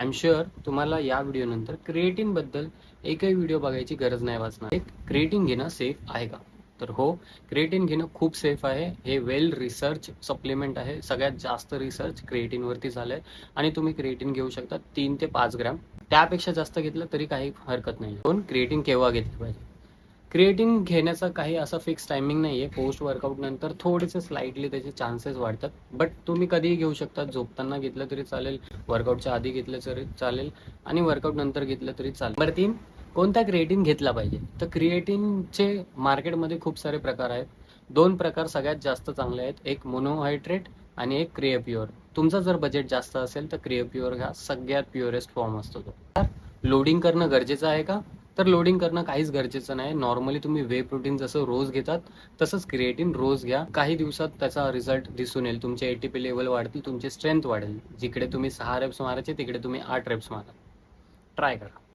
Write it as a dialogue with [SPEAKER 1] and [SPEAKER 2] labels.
[SPEAKER 1] I am sure तुम्हाला या व्हिडिओनंतर क्रिएटिनबद्दल एकही व्हिडिओ बघायची गरज नाही वाचणार. एक क्रिएटिन घेणं सेफ आहे का? तर हो, क्रिएटिन घेणं खूप सेफ आहे. हे वेल रिसर्च सप्लिमेंट आहे. सगळ्यात जास्त रिसर्च क्रिएटिनवरती झालं आहे आणि तुम्ही क्रिएटिन घेऊ शकता 3 ते 5 ग्रॅम. त्यापेक्षा जास्त घेतलं तरी काही हरकत नाही. पण क्रिएटिन केव्हा घेतलं पाहिजे? क्रिएटिन घेण्याचा काही असा फिक्स टायमिंग नाही आहे. पोस्ट वर्कआउट नंतर थोडेसे स्लाइटली त्याचे चान्सेस वाढतात. बट तुम्ही कधीही घेऊ शकता. झोपताना घेतलं तरी चालेल, वर्कआउटच्या आधी घेतलं तरी चालेल आणि वर्कआउट नंतर घेतलं तरी चालेल. नंबर 3, कोणता क्रिएटिन घेतला पाहिजे? तर क्रिएटिनचे मार्केटमध्ये खूप सारे प्रकार आहेत. 2 प्रकार सगळ्यात जास्त चांगले आहेत. एक मोनोहायड्रेट आणि एक क्रिएप्युअर. तुमचं जर बजेट जास्त असेल तर क्रिएप्युअर घ्या. सगळ्यात प्युअरेस्ट फॉर्म असतो तो. लोडिंग करणं गरजेचं आहे का? तर लोडिंग करणं काहीच गरजेचं नाही. नॉर्मली तुम्ही वे प्रोटीन जसं रोज घेतात तसंच क्रिएटिन रोज घ्या. काही दिवसात त्याचा रिझल्ट दिसून येईल. तुमचे एटीपी लेवल वाढतील, तुमची स्ट्रेंथ वाढेल. जिकडे तुम्ही 6 रेप्स मारायचे तिकडे तुम्ही 8 रेप्स मारा. ट्राय करा.